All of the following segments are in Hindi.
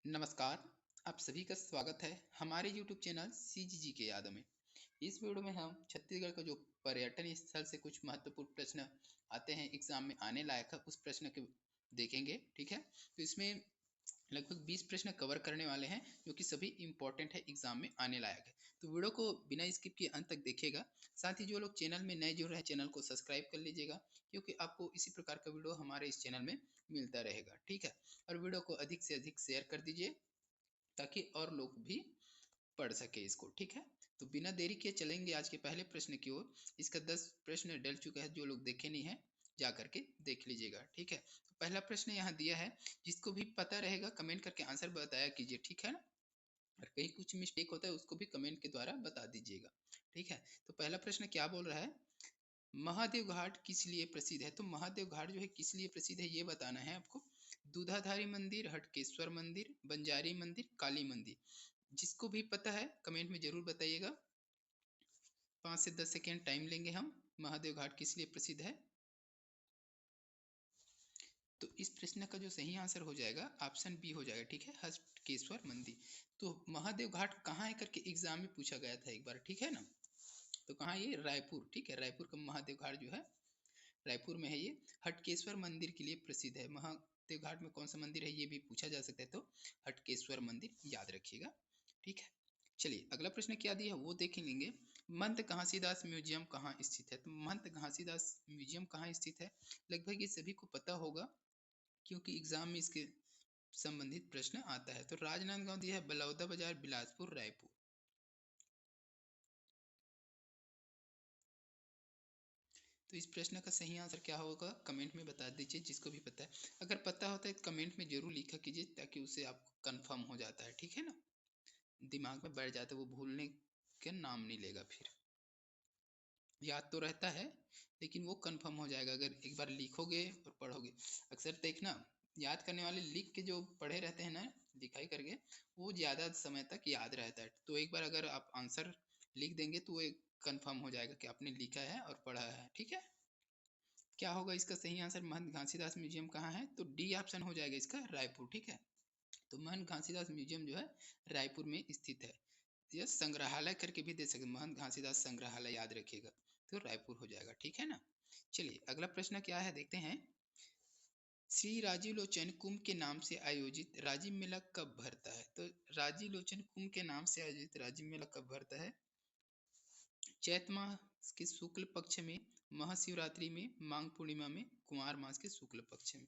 नमस्कार। आप सभी का स्वागत है हमारे YouTube चैनल CGG के यादों में। इस वीडियो में हम छत्तीसगढ़ का जो पर्यटन स्थल से कुछ महत्वपूर्ण प्रश्न आते हैं, एग्जाम में आने लायक है, उस प्रश्न के देखेंगे। ठीक है, तो इसमें लगभग 20 प्रश्न कवर करने वाले हैं जो कि सभी इंपॉर्टेंट है, एग्जाम में आने लायक है। तो वीडियो को बिना स्किप किए अंत तक देखिएगा। साथ ही जो लोग चैनल में नए जुड़ रहे हैं, चैनल को सब्सक्राइब कर लीजिएगा, क्योंकि आपको इसी प्रकार का वीडियो हमारे इस चैनल में मिलता रहेगा। ठीक है, और वीडियो को अधिक से अधिक शेयर कर दीजिए ताकि और लोग भी पढ़ सके इसको। ठीक है, तो बिना देरी किए चलेंगे आज के पहले प्रश्न की ओर। इसका 10 प्रश्न डल चुका है, जो लोग देखे नहीं है जा करके देख लीजिएगा। ठीक है, तो पहला प्रश्न यहाँ दिया है, जिसको भी पता रहेगा कमेंट करके आंसर बताया कीजिए। ठीक है ना, और कहीं कुछ मिस्टेक होता है उसको भी कमेंट के द्वारा बता दीजिएगा। ठीक है, तो पहला प्रश्न क्या बोल रहा है, महादेव घाट किस लिए प्रसिद्ध है। तो महादेव घाट जो है किस लिए प्रसिद्ध है ये बताना है आपको। दूधाधारी मंदिर, हटकेश्वर मंदिर, बंजारी मंदिर, काली मंदिर। जिसको भी पता है कमेंट में जरूर बताइएगा। 5 से 10 सेकेंड टाइम लेंगे हम। महादेव घाट किस लिए प्रसिद्ध है। तो इस प्रश्न का जो सही आंसर हो जाएगा ऑप्शन बी हो जाएगा। ठीक है, हटकेश्वर मंदिर। तो महादेव घाट कहाँ है करके एग्जाम में पूछा गया था एक बार। ठीक है ना, तो कहाँ, ये रायपुर। ठीक है, रायपुर का महादेव घाट जो है रायपुर में है। ये हटकेश्वर मंदिर के लिए प्रसिद्ध है। महादेव घाट में कौन सा मंदिर है ये भी पूछा जा सकता है, तो हटकेश्वर मंदिर याद रखिएगा। ठीक है, चलिए अगला प्रश्न क्या दिया है वो देख लेंगे। महंत घासीदास म्यूजियम कहाँ स्थित है। तो महंत घासीदास म्यूजियम कहाँ स्थित है, लगभग ये सभी को पता होगा, क्योंकि एग्जाम में इसके संबंधित प्रश्न आता है। तो राजनांदगांव दिया है, बलौदा बाजार, बिलासपुर, रायपुर। तो इस प्रश्न का सही आंसर क्या होगा कमेंट में बता दीजिए, जिसको भी पता है। अगर पता होता है तो कमेंट में जरूर लिखा कीजिए, ताकि उसे आपको कंफर्म हो जाता है। ठीक है ना, दिमाग में बैठ जाता है, वो भूलने का नाम नहीं लेगा। फिर याद तो रहता है, लेकिन वो कंफर्म हो जाएगा अगर एक बार लिखोगे और पढ़ोगे। अक्सर देखना, याद करने वाले लिख के जो पढ़े रहते हैं ना, लिखाई करके, वो ज़्यादा समय तक याद रहता है। तो एक बार अगर आप आंसर लिख देंगे तो वो एक कंफर्म हो जाएगा कि आपने लिखा है और पढ़ा है। ठीक है, क्या होगा इसका सही आंसर। महंत घासीदास म्यूजियम कहाँ है, तो डी ऑप्शन हो जाएगा इसका, रायपुर। ठीक है, तो महंत घासीदास म्यूजियम जो है रायपुर में स्थित है। यह संग्रहालय करके भी दे सकते, महंत घासीदास संग्रहालय याद रखिएगा, तो रायपुर हो जाएगा। ठीक है ना, चलिए अगला प्रश्न क्या है देखते हैं। श्री राजीव लोचन कुंभ के नाम से आयोजित राजीव मेला कब भरता है। तो राजीव लोचन कुंभ के नाम से आयोजित राजीव मेला कब भरता है, चैत माह के शुक्ल पक्ष में, महाशिवरात्रि में, माघ पूर्णिमा में, कुमार मास के शुक्ल पक्ष में।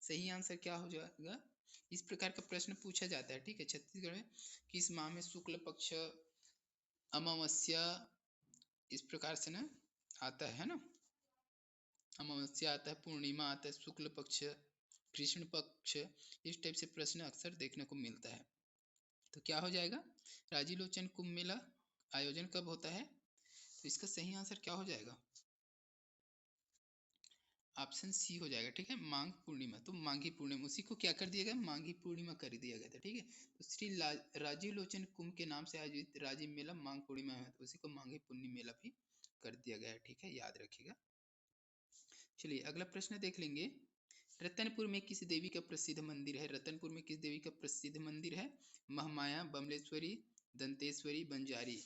सही आंसर क्या हो जाएगा। इस प्रकार का प्रश्न पूछा जाता है। ठीक है, छत्तीसगढ़ में किस माह में शुक्ल पक्ष, अमावस्या, इस प्रकार से ना आता है ना। अमावस्या आता है, पूर्णिमा आता है, शुक्ल पक्ष, कृष्ण पक्ष, इस टाइप से प्रश्न अक्सर देखने को मिलता है। तो क्या हो जाएगा, राजीव लोचन कुंभ मेला आयोजन कब होता है। तो इसका सही आंसर क्या हो जाएगा, ऑप्शन सी हो जाएगा। ठीक है, माघ पूर्णिमा। तो माघी पूर्णिमा, उसी को क्या कर दिया गया, माघी पूर्णिमा कर दिया गया था। ठीक है, तो श्री राजीव लोचन कुंभ के नाम से आयोजित राजीव मेला माघ पूर्णिमा है, तो उसी को माघी पूर्णिमा मेला भी कर दिया गया है। ठीक है, याद रखिएगा। चलिए अगला प्रश्न देख लेंगे। रतनपुर में किस देवी का प्रसिद्ध मंदिर है। रतनपुर में किस देवी का प्रसिद्ध मंदिर है, महामाया, बमलेश्वरी, दंतेश्वरी, बंजारी।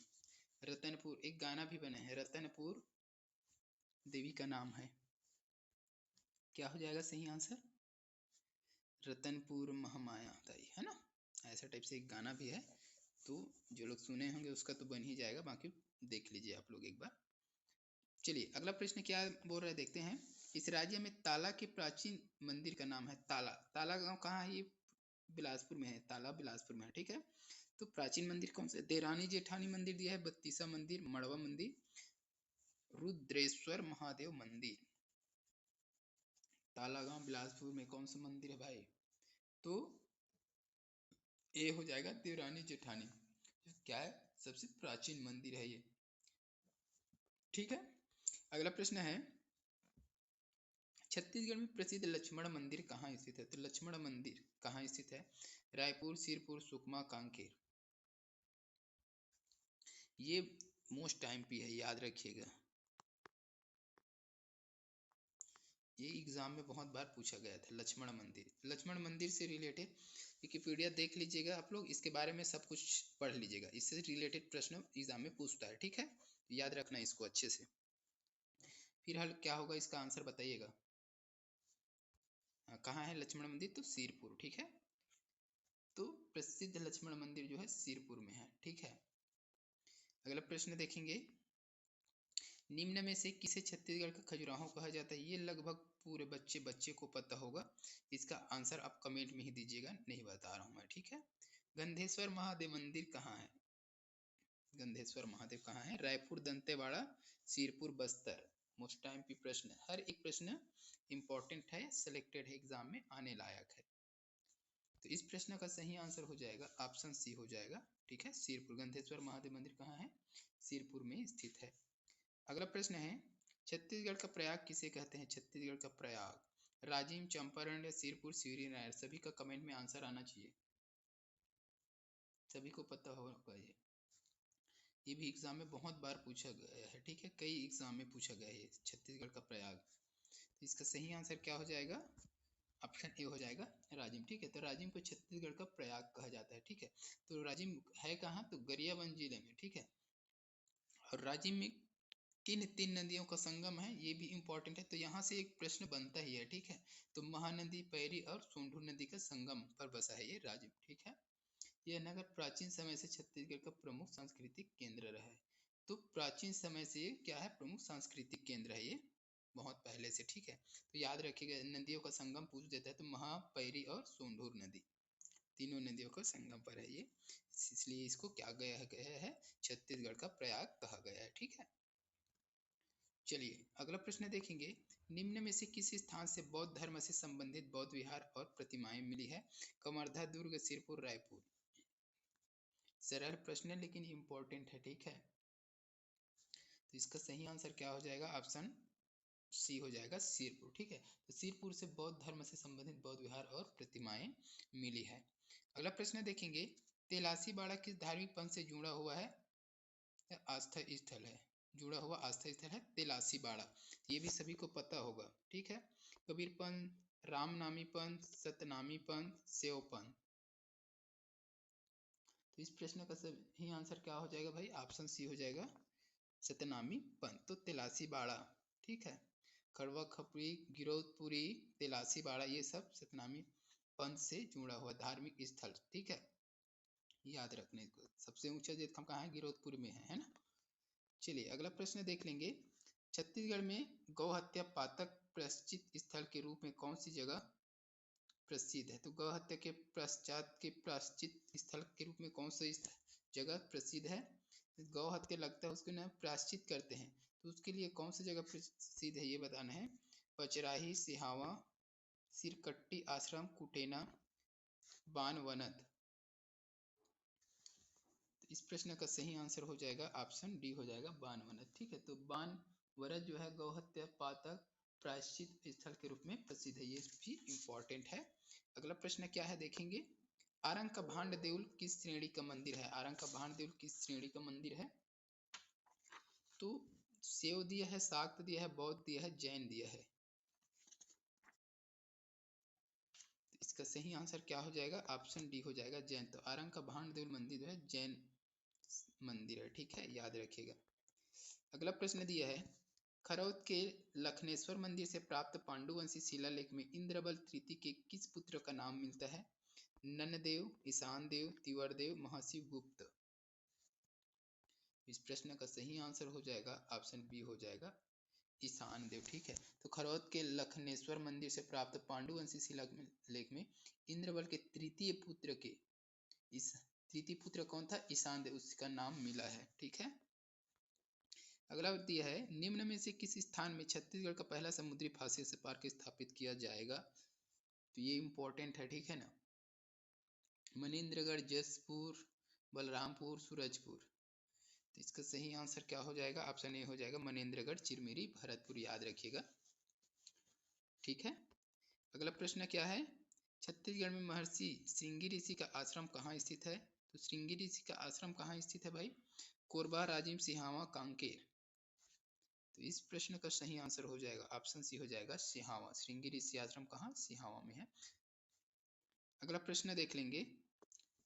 रतनपुर एक गाना भी बना है, रतनपुर देवी का नाम है। क्या हो जाएगा सही आंसर, रतनपुर महामाया दाई, है ना। ऐसा टाइप से एक गाना भी है, तो जो लोग सुने होंगे उसका तो बन ही जाएगा, बाकी देख लीजिए आप लोग एक बार। चलिए अगला प्रश्न क्या बोल रहे हैं देखते हैं। इस राज्य में ताला के प्राचीन मंदिर का नाम है ताला। ताला गांव कहाँ है, ये बिलासपुर में है। ताला बिलासपुर में है। ठीक है, तो प्राचीन मंदिर कौन से, देरानी जेठानी मंदिर दिया है, बत्तीसा मंदिर, मड़वा मंदिर, रुद्रेश्वर महादेव मंदिर। ताला गांव बिलासपुर में कौन सा मंदिर है भाई, तो ए हो जाएगा, देवरानी जेठानी। क्या है, सबसे प्राचीन मंदिर है ये। ठीक है, अगला प्रश्न है, छत्तीसगढ़ में प्रसिद्ध लक्ष्मण मंदिर कहाँ स्थित है। तो लक्ष्मण मंदिर कहाँ स्थित है, रायपुर, सिरपुर, सुकमा, कांकेर। ये मोस्ट टाइम पी है, याद रखिएगा। ये एग्जाम में बहुत बार पूछा गया था। लक्ष्मण मंदिर, लक्ष्मण मंदिर से रिलेटेड विकिपीडिया देख लीजिएगा आप लोग, इसके बारे में सब कुछ पढ़ लीजिएगा, इससे रिलेटेड प्रश्न एग्जाम में पूछता है, ठीक है, याद रखना इसको अच्छे से। फिर हल क्या होगा, इसका आंसर बताइएगा। कहाँ है लक्ष्मण मंदिर, तो सिरपुर, ठीक है। तो प्रसिद्ध लक्ष्मण मंदिर जो है सिरपुर में है, ठीक है। अगला प्रश्न देखेंगे, निम्न में से किसे छत्तीसगढ़ का खजुराहो कहा जाता है। ये लगभग पूरे बच्चे को पता होगा, इसका आंसर आप कमेंट में ही दीजिएगा, नहीं बता रहा हूं मैं, ठीक है। गंधेश्वर महादेव मंदिर कहाँ है, गंधेश्वर महादेव कहाँ है, रायपुर, दंतेवाड़ा, सिरपुर, बस्तर। मोस्ट टाइम की प्रश्न, हर एक प्रश्न इंपॉर्टेंट है, सिलेक्टेड है, एग्जाम में आने लायक है। तो इस प्रश्न का सही आंसर हो जाएगा ऑप्शन सी हो जाएगा, ठीक है, सिरपुर। गंधेश्वर महादेव मंदिर कहाँ है, सिरपुर में स्थित है। अगला प्रश्न है, छत्तीसगढ़ का प्रयाग किसे कहते हैं। छत्तीसगढ़ का प्रयाग, राजिम, चंपारण या सिरपुर, सिवरी नायर। सभी का कमेंट में आंसर आना चाहिए, सभी को पता होगा ये भी एग्जाम में बहुत बार पूछा गया है, ठीक है, कई एग्जाम में पूछा गया है छत्तीसगढ़ का प्रयाग। तो इसका सही आंसर क्या हो जाएगा, ऑप्शन ए हो जाएगा राजिम, ठीक है। तो राजिम को छत्तीसगढ़ का प्रयाग कहा जाता है, ठीक है। तो राजिम है कहाँ, तो गरियाबंद जिले में, ठीक है। और राजिम में किन 3 नदियों का संगम है, ये भी इंपॉर्टेंट है, तो यहाँ से एक प्रश्न बनता ही है, ठीक है। तो महानदी, पैरी और सोंढू नदी का संगम पर बसा है ये राजिम, ठीक है। यह नगर प्राचीन समय से छत्तीसगढ़ का प्रमुख सांस्कृतिक केंद्र रहा है। तो प्राचीन समय से ये क्या है, प्रमुख सांस्कृतिक केंद्र है ये, बहुत पहले से, ठीक है। तो याद रखिएगा, नदियों का संगम पूछ देता है तो महा, पैरी और सोंढूर नदी, तीनों नदियों का संगम पर है ये, इसलिए इसको क्या गया है, छत्तीसगढ़ का प्रयाग कहा गया है, ठीक है। चलिए अगला प्रश्न देखेंगे, निम्न में से किस स्थान से बौद्ध धर्म से संबंधित बौद्ध विहार और प्रतिमाएं मिली है। कवर्धा, दुर्ग, सिरपुर, रायपुर। सरल प्रश्न है लेकिन इंपॉर्टेंट है, ठीक है। तो इसका सही आंसर क्या हो जाएगा, ऑप्शन सी हो जाएगा, सिरपुर, ठीक है। तो सिरपुर से बौद्ध धर्म से संबंधित बौद्ध विहार और प्रतिमाएं मिली है। अगला प्रश्न देखेंगे, तेलासी बाड़ा किस धार्मिक पंथ से जुड़ा हुआ है, आस्था स्थल है, जुड़ा हुआ आस्था स्थल है तेलासी बाड़ा, ये भी सभी को पता होगा, ठीक है। कबीर पंथ, रामनामी पंथ, सतनामी पंथ, सेव पंथ। तो इस प्रश्न का सही आंसर क्या हो जाएगा भाई, ऑप्शन सी हो जाएगा, सतनामी पंथ। तो तेलासी बाड़ा, ठीक है, खड़वा खपरी, गिरौदपुरी, तेलासी बाड़ा, ये सब सतनामी पंथ से जुड़ा हुआ धार्मिक स्थल, ठीक है, याद रखने को। सबसे ऊंचा तीर्थम कहाँ है, गिरौदपुर में है ना। चलिए अगला प्रश्न देख लेंगे, छत्तीसगढ़ में गौ हत्या पातक प्रायश्चित स्थल के रूप में कौन सी जगह प्रसिद्ध है। तो गौ हत्या के पश्चात के प्रायश्चित स्थल के रूप में कौन सी जगह प्रसिद्ध है। गौ हत्या लगता है उसके ना प्रायश्चित करते हैं, तो उसके लिए कौन सी जगह प्रसिद्ध है ये बताना है। पचराही, सिहावा, सिरकट्टी आश्रम, कुटेना, बानवनद। इस प्रश्न का सही आंसर हो जाएगा ऑप्शन डी हो जाएगा, बानवनद, ठीक है। तो बानवनद जो है गौ हत्या पातक प्रायश्चित स्थल के रूप में प्रसिद्ध है, ये भी इंपॉर्टेंट है। अगला प्रश्न क्या है देखेंगे, आरंग का भांड देउल किस श्रेणी का मंदिर है। आरंग का भांड देउल किस श्रेणी का मंदिर है। तो सेव दिया है, शाक्त दिया है, बौद्ध दिया है, जैन दिया है। इसका सही आंसर क्या हो जाएगा, ऑप्शन डी हो जाएगा, जैन। तो आरंग का भांड देउल मंदिर जो है जैन मंदिर है, ठीक है, याद रखिएगा। अगला प्रश्न दिया है, खरौद के लखनेश्वर मंदिर से प्राप्त पांडुवंशी शिलालेख में इंद्रबल तृतीय के किस पुत्र का नाम मिलता है। ननदेव, ईशान देव, तिवर देव, महर्षि गुप्त। इस प्रश्न का सही आंसर हो जाएगा ऑप्शन बी हो जाएगा, ईशान देव, ठीक है। तो खरौद के लखनेश्वर मंदिर से प्राप्त पांडुवंशी शिलालेख में इंद्रबल के तृतीय पुत्र के, इस तृतीय पुत्र कौन था, ईशान देव, उसका नाम मिला है, ठीक है। अगला दिया है, निम्न में से किस स्थान में छत्तीसगढ़ का पहला समुद्री फांसी से पार्क स्थापित किया जाएगा। तो ये इंपॉर्टेंट है, ठीक है ना। मनेन्द्रगढ़, जसपुर, बलरामपुर, सूरजपुर। तो इसका सही आंसर क्या हो जाएगा, ऑप्शन ए हो जाएगा, मनेन्द्रगढ़, चिरमिरी, भरतपुर, याद रखिएगा, ठीक है। अगला प्रश्न क्या है, छत्तीसगढ़ में महर्षि श्रृंगी ऋषि का आश्रम कहाँ स्थित है। तो श्रृंगी ऋषि का आश्रम कहाँ स्थित है भाई, कोरबा, राजिम, सिहावा, कांकेर। तो इस प्रश्न का सही आंसर हो जाएगा ऑप्शन सी हो जाएगा सिहावा। श्रृंगी ऋषि आश्रम कहाँ? सिहावा में है। अगला प्रश्न देख लेंगे।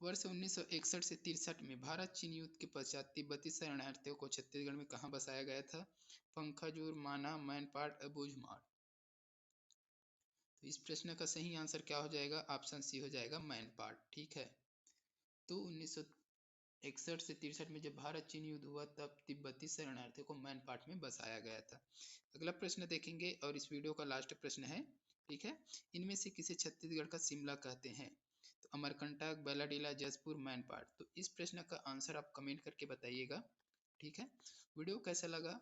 वर्ष 1961 से 63 में भारत चीन युद्ध के पश्चात तिब्बती शरणार्थियों को छत्तीसगढ़ में कहाँ बसाया गया था? पंखाजूर, माना, मैनपाट, अबूझमाड़। तो इस प्रश्न का सही आंसर क्या हो जाएगा? ऑप्शन सी हो जाएगा मैनपाट। ठीक है, तो 1961 से 63 में जब भारत चीन युद्ध हुआ तब तिब्बती शरणार्थियों को मैनपाट में बसाया गया था। अगला प्रश्न देखेंगे और इस वीडियो का लास्ट प्रश्न है। ठीक है, इनमें से किसे छत्तीसगढ़ का शिमला कहते हैं? तो अमरकंटक, बैलाडीला, जसपुर, मैनपाट। तो इस प्रश्न का आंसर आप कमेंट करके बताइएगा। ठीक है, वीडियो कैसा लगा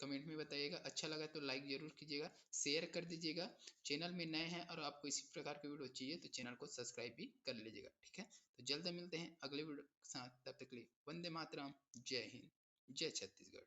कमेंट में बताइएगा। अच्छा लगा तो लाइक जरूर कीजिएगा, शेयर कर दीजिएगा। चैनल में नए हैं और आपको इसी प्रकार की वीडियो चाहिए तो चैनल को सब्सक्राइब भी कर लीजिएगा। ठीक है, तो जल्द मिलते हैं अगले वीडियो के साथ, तब तक के लिए वंदे मातरम, जय हिंद, जय छत्तीसगढ़।